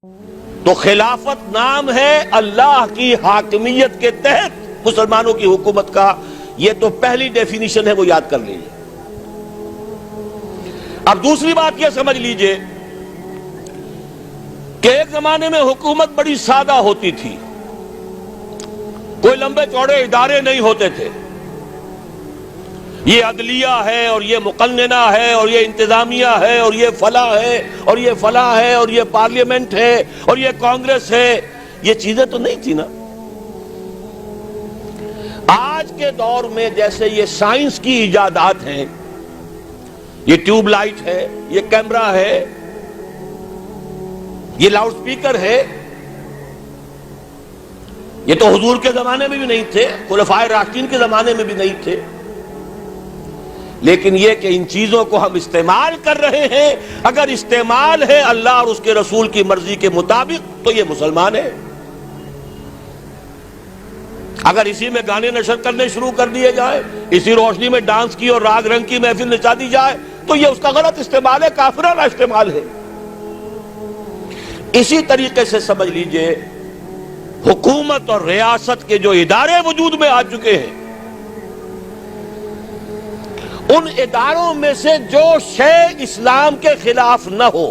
تو خلافت نام ہے اللہ کی حاکمیت کے تحت مسلمانوں کی حکومت کا. یہ تو پہلی ڈیفینیشن ہے، وہ یاد کر لیجیے. اب دوسری بات یہ سمجھ لیجیے کہ ایک زمانے میں حکومت بڑی سادہ ہوتی تھی، کوئی لمبے چوڑے ادارے نہیں ہوتے تھے. یہ عدلیہ ہے اور یہ مقننہ ہے اور یہ انتظامیہ ہے اور یہ فلاں ہے اور یہ فلاں ہے اور یہ پارلیمنٹ ہے اور یہ کانگریس ہے. یہ چیزیں تو نہیں تھی نا. آج کے دور میں جیسے یہ سائنس کی ایجادات ہیں، یہ ٹیوب لائٹ ہے، یہ کیمرہ ہے، یہ لاؤڈ سپیکر ہے، یہ تو حضور کے زمانے میں بھی نہیں تھے، خلفائے راشدین کے زمانے میں بھی نہیں تھے. لیکن یہ کہ ان چیزوں کو ہم استعمال کر رہے ہیں، اگر استعمال ہے اللہ اور اس کے رسول کی مرضی کے مطابق تو یہ مسلمان ہے. اگر اسی میں گانے نشر کرنے شروع کر دیے جائے، اسی روشنی میں ڈانس کی اور راگ رنگ کی محفل نچا دی جائے تو یہ اس کا غلط استعمال ہے، کافرانہ استعمال ہے. اسی طریقے سے سمجھ لیجئے حکومت اور ریاست کے جو ادارے وجود میں آ چکے ہیں، ان اداروں میں سے جو شے اسلام کے خلاف نہ ہو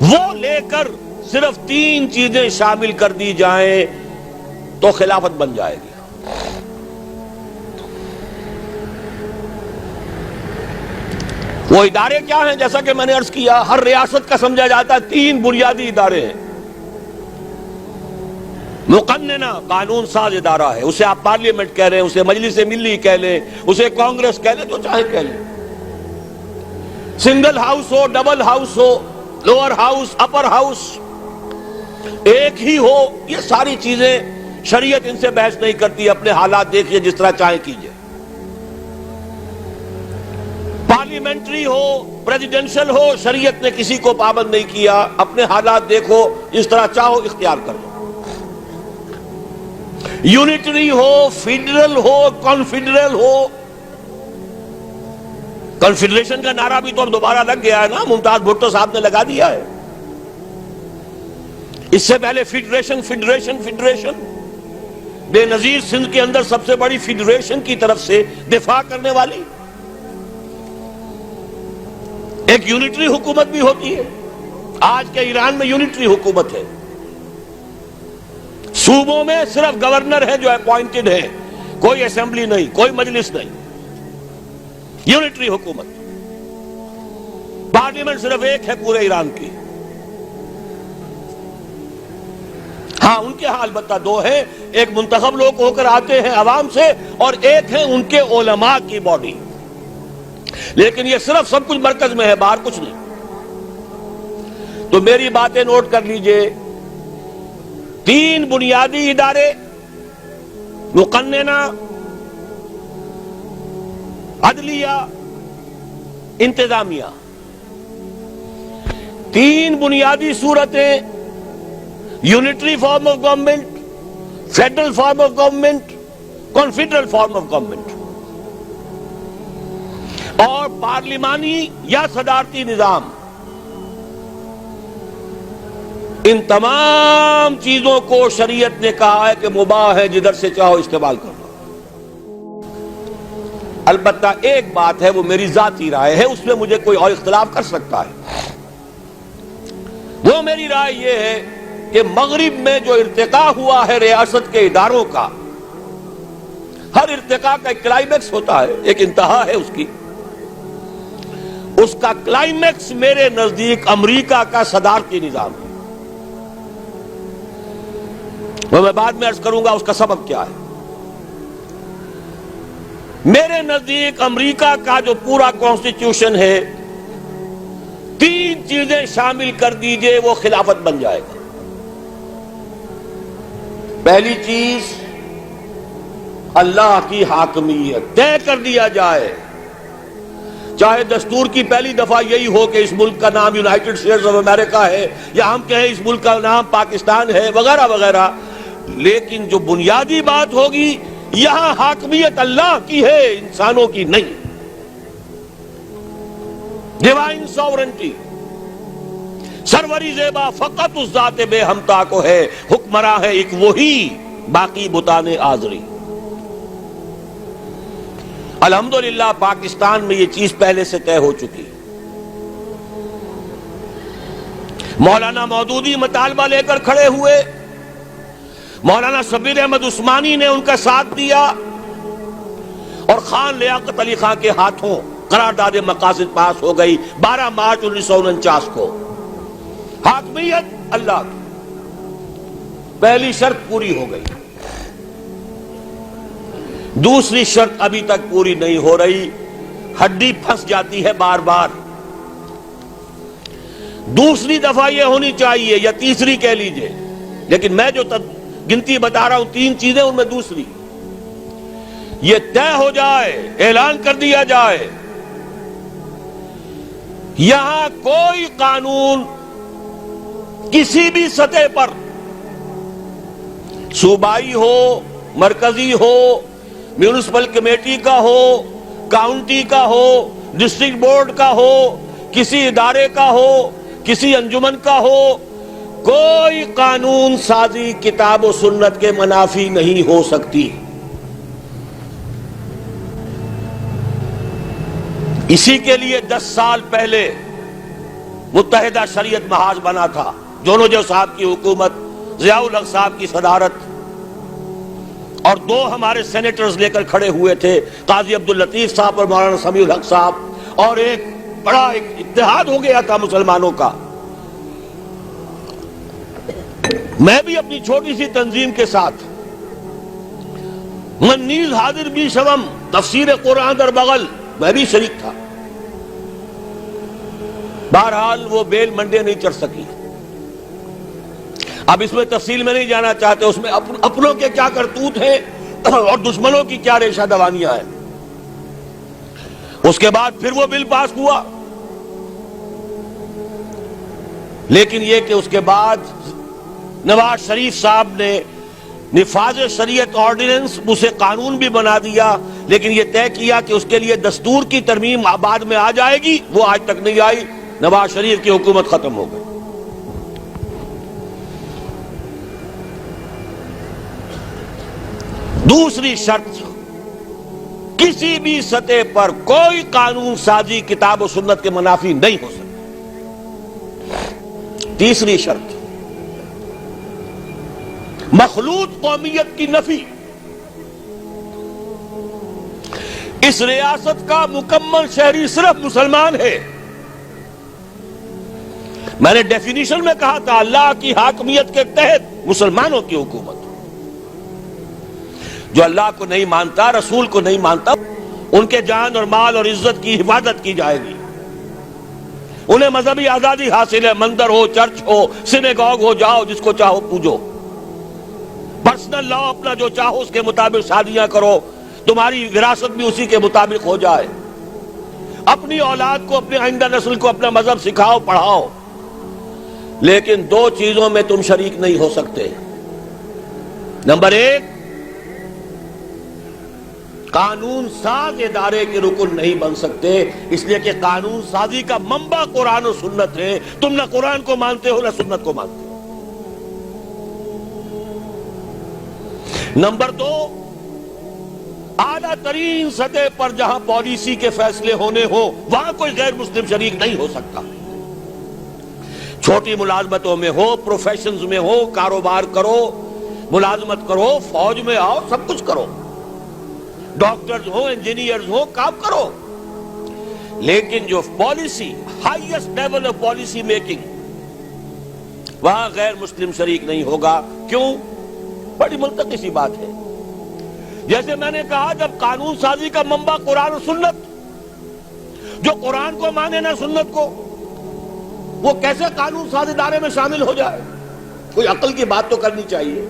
وہ لے کر صرف 3 چیزیں شامل کر دی جائیں تو خلافت بن جائے گی. وہ ادارے کیا ہیں؟ جیسا کہ میں نے عرض کیا، ہر ریاست کا سمجھا جاتا ہے 3 بنیادی ادارے ہیں. مقننہ قانون ساز ادارہ ہے، اسے آپ پارلیمنٹ کہہ رہے ہیں، اسے مجلس ملی کہہ لیں، اسے کانگریس کہہ لیں، جو چاہے کہہ لیں. سنگل ہاؤس ہو، ڈبل ہاؤس ہو، لوور ہاؤس، اپر ہاؤس، ایک ہی ہو، یہ ساری چیزیں شریعت ان سے بحث نہیں کرتی. اپنے حالات دیکھیے، جس طرح چاہے کیجئے. پارلیمنٹری ہو، پریزیڈنشل ہو، شریعت نے کسی کو پابند نہیں کیا. اپنے حالات دیکھو، جس طرح چاہو اختیار کرو. یونٹری ہو، فیڈرل ہو، کانفیڈرل ہو. کنفیڈریشن کا نعرہ بھی تو اب دوبارہ لگ گیا ہے نا، ممتاز بھٹو صاحب نے لگا دیا ہے. اس سے پہلے فیڈریشن بے نظیر سندھ کے اندر سب سے بڑی فیڈریشن کی طرف سے دفاع کرنے والی. ایک یونٹری حکومت بھی ہوتی ہے. آج کے ایران میں یونٹری حکومت ہے. صوبوں میں صرف گورنر ہے جو اپوائنٹڈ ہے، کوئی اسمبلی نہیں، کوئی مجلس نہیں. یونٹری حکومت. پارلیمنٹ صرف ایک ہے پورے ایران کی. ہاں ان کے ہاں البتہ 2 ہیں، ایک منتخب لوگ ہو کر آتے ہیں عوام سے اور ایک ہے ان کے علماء کی باڈی. لیکن یہ صرف سب کچھ مرکز میں ہے، باہر کچھ نہیں. تو میری باتیں نوٹ کر لیجئے. 3 بنیادی ادارے، مقننہ، عدلیہ، انتظامیہ. 3 بنیادی صورتیں، unitary form of government, federal form of government, confederal form of government, اور پارلیمانی یا صدارتی نظام. ان تمام چیزوں کو شریعت نے کہا ہے کہ مباح ہے، جدھر سے چاہو استعمال کرو. البتہ ایک بات ہے، وہ میری ذاتی رائے ہے، اس میں مجھے کوئی اور اختلاف کر سکتا ہے. وہ میری رائے یہ ہے کہ مغرب میں جو ارتقاء ہوا ہے ریاست کے اداروں کا، ہر ارتقاء کا ایک کلائمیکس ہوتا ہے، ایک انتہا ہے اس کی. اس کا کلائمیکس میرے نزدیک امریکہ کا صدارتی نظام ہے. وہ میں بعد میں عرض کروں گا اس کا سبب کیا ہے. میرے نزدیک امریکہ کا جو پورا کانسٹیٹیوشن ہے، 3 چیزیں شامل کر دیجئے وہ خلافت بن جائے گا. پہلی چیز، اللہ کی حاکمیت طے کر دیا جائے. چاہے دستور کی پہلی دفعہ یہی ہو کہ اس ملک کا نام یونائٹڈ اسٹیٹس آف امریکہ ہے، یا ہم کہیں اس ملک کا نام پاکستان ہے، وغیرہ وغیرہ. لیکن جو بنیادی بات ہوگی، یہاں حاکمیت اللہ کی ہے، انسانوں کی نہیں. Divine sovereignty. سروری زیبا فقط اس ذات بے ہمتا کو ہے، حکمراں ہے ایک وہی، باقی بتان آزری۔ الحمدللہ پاکستان میں یہ چیز پہلے سے طے ہو چکی۔ مولانا مودودی مطالبہ لے کر کھڑے ہوئے، مولانا شبیر احمد عثمانی نے ان کا ساتھ دیا، اور خان لیاقت علی خان کے ہاتھوں قرارداد مقاصد پاس ہو گئی 12 مارچ 1949 کو۔ حاکمیت اللہ کی پہلی شرط پوری ہو گئی، دوسری شرط ابھی تک پوری نہیں ہو رہی، ہڈی پھنس جاتی ہے بار بار۔ دوسری دفعہ یہ ہونی چاہیے، یا تیسری کہہ لیجئے، لیکن میں جو گنتی بتا رہا ہوں 3 چیزیں، ان میں دوسری یہ طے ہو جائے، اعلان کر دیا جائے یہاں کوئی قانون کسی بھی سطح پر، صوبائی ہو، مرکزی ہو، میونسپل کمیٹی کا ہو، کاؤنٹی کا ہو، ڈسٹرکٹ بورڈ کا ہو، کسی ادارے کا ہو، کسی انجمن کا ہو، کوئی قانون سازی کتاب و سنت کے منافی نہیں ہو سکتی۔ اسی کے لیے 10 سال پہلے متحدہ شریعت محاذ بنا تھا، جونوجو صاحب کی حکومت، ضیاء الحق صاحب کی صدارت، اور 2 ہمارے سینیٹرز لے کر کھڑے ہوئے تھے، قاضی عبداللطیف صاحب اور مولانا سمیع الحق صاحب، اور ایک بڑا اتحاد ہو گیا تھا مسلمانوں کا۔ میں بھی اپنی چھوٹی سی تنظیم کے ساتھ، من نیز حاضر بھی شوم، تفسیر قرآن در بغل، میں بھی شریک تھا۔ بہرحال وہ بیل منڈے نہیں چڑھ سکی۔ اب اس میں تفصیل میں نہیں جانا چاہتے، اس میں اپنوں کے کیا کرتوت ہیں اور دشمنوں کی کیا ریشہ دوانیاں ہیں۔ اس کے بعد پھر وہ بل پاس ہوا، لیکن یہ کہ اس کے بعد نواز شریف صاحب نے نفاذ شریعت آرڈیننس اسے قانون بھی بنا دیا، لیکن یہ طے کیا کہ اس کے لیے دستور کی ترمیم بعد میں آ جائے گی، وہ آج تک نہیں آئی، نواز شریف کی حکومت ختم ہو گئی۔ دوسری شرط، کسی بھی سطح پر کوئی قانون سازی کتاب و سنت کے منافی نہیں ہو سکتی۔ تیسری شرط، مخلوط قومیت کی نفی۔ اس ریاست کا مکمل شہری صرف مسلمان ہے۔ میں نے ڈیفینیشن میں کہا تھا، اللہ کی حاکمیت کے تحت مسلمانوں کی حکومت۔ جو اللہ کو نہیں مانتا، رسول کو نہیں مانتا، ان کے جان اور مال اور عزت کی حفاظت کی جائے گی۔ انہیں مذہبی آزادی حاصل ہے، مندر ہو، چرچ ہو، سینیگوگ ہو، جاؤ جس کو چاہو پوجو۔ پرسنل لا اپنا جو چاہو اس کے مطابق شادیاں کرو، تمہاری وراثت بھی اسی کے مطابق ہو جائے۔ اپنی اولاد کو، اپنی آئندہ نسل کو اپنا مذہب سکھاؤ، پڑھاؤ، لیکن 2 چیزوں میں تم شریک نہیں ہو سکتے۔ نمبر 1، قانون ساز ادارے کے رکن نہیں بن سکتے، اس لیے کہ قانون سازی کا منبع قرآن و سنت ہے، تم نہ قرآن کو مانتے ہو نہ سنت کو مانتے ہو۔ نمبر 2، اعلیٰ ترین سطح پر جہاں پالیسی کے فیصلے ہونے ہو، وہاں کوئی غیر مسلم شریک نہیں ہو سکتا۔ چھوٹی ملازمتوں میں ہو، پروفیشنز میں ہو، کاروبار کرو، ملازمت کرو، فوج میں آؤ، سب کچھ کرو، ڈاکٹرز ہو، انجینئرز ہو، کام کرو، لیکن جو policy, highest level of policy making, وہاں غیر مسلم شریک نہیں ہوگا۔ کیوں؟ بڑی منطقی سی بات ہے۔ جیسے میں نے کہا، جب قانون سازی کا منبع قرآن و سنت، جو قرآن کو مانے نہ سنت کو، وہ کیسے قانون ساز ادارے میں شامل ہو جائے؟ کوئی عقل کی بات تو کرنی چاہیے۔